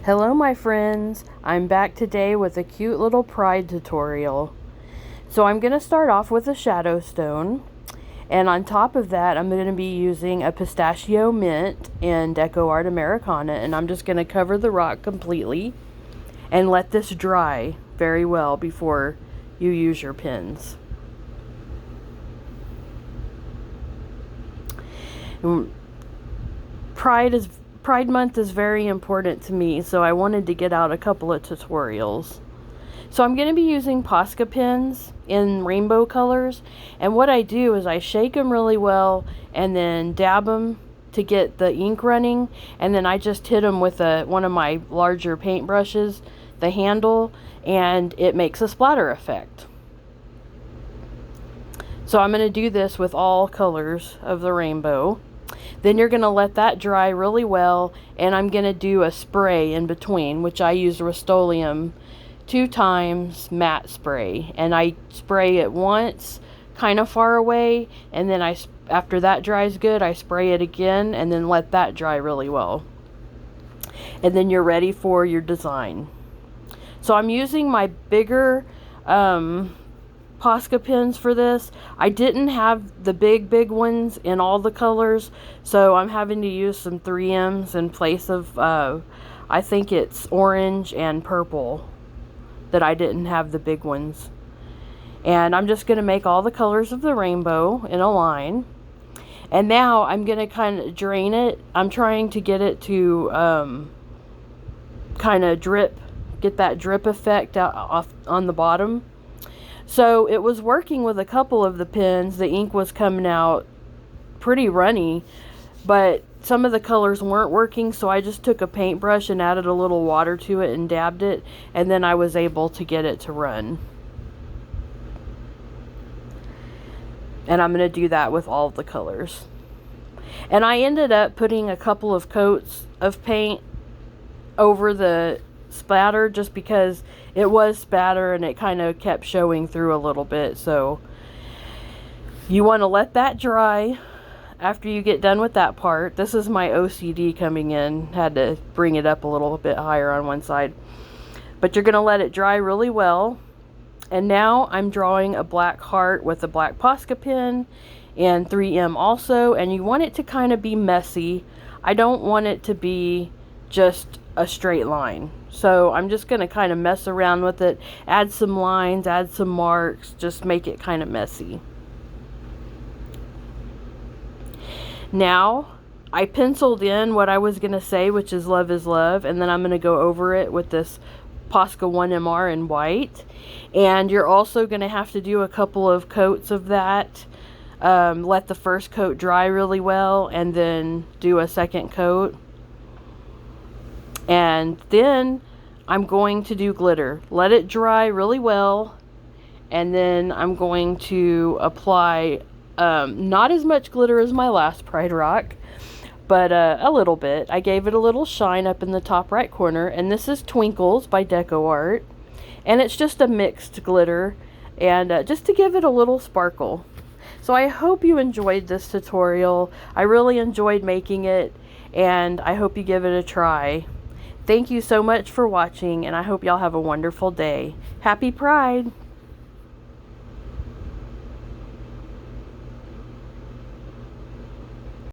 Hello my friends, I'm back today with a cute little pride tutorial. So I'm going to start off with a shadow stone, and on top of that I'm going to be using a pistachio mint in Decoart Americana, and I'm just going to cover the rock completely and let this dry very well before you use your pens. Pride Month is very important to me, so I wanted to get out a couple of tutorials. So I'm going to be using posca pens in rainbow colors, and what I do is I shake them really well and then dab them to get the ink running, and then I just hit them with one of my larger paint brushes, the handle, and it makes a splatter effect. So I'm going to do this with all colors of the rainbow. Then you're going to let that dry really well, and I'm going to do a spray in between, which I use Rust-Oleum 2 times matte spray, and I spray it once kind of far away, and then after that dries good, I spray it again and then let that dry really well, and then you're ready for your design. So I'm using my bigger Posca pens for this. I didn't have the big ones in all the colors, so I'm having to use some 3Ms in place of I think it's orange and purple that I didn't have the big ones. And I'm just going to make all the colors of the rainbow in a line, and now I'm going to kind of drain it. I'm trying to get it to kind of drip, get that drip effect off on the bottom. So it was working with a couple of the pens. The ink was coming out pretty runny, but some of the colors weren't working, so I just took a paintbrush and added a little water to it and dabbed it, and then I was able to get it to run. And I'm going to do that with all of the colors. And I ended up putting a couple of coats of paint over the splatter just because it was spatter and it kind of kept showing through a little bit. So you want to let that dry after you get done with that part. This is my OCD coming in. Had to bring it up a little bit higher on one side. But you're going to let it dry really well. And now I'm drawing a black heart with a black Posca pen and 3M also. And you want it to kind of be messy. I don't want it to be just a straight line. So I'm just going to kind of mess around with it, add some lines, add some marks, just make it kind of messy. Now I penciled in what I was going to say, which is love is love, and then I'm going to go over it with this Posca 1MR in white. And you're also going to have to do a couple of coats of that. Let the first coat dry really well and then do a second coat. And then I'm going to do glitter. Let it dry really well, and then I'm going to apply not as much glitter as my last Pride Rock, but a little bit. I gave it a little shine up in the top right corner, and this is Twinkles by Decoart, and it's just a mixed glitter, and just to give it a little sparkle. So I hope you enjoyed this tutorial. I really enjoyed making it, and I hope you give it a try. Thank you so much for watching, and I hope y'all have a wonderful day. Happy Pride!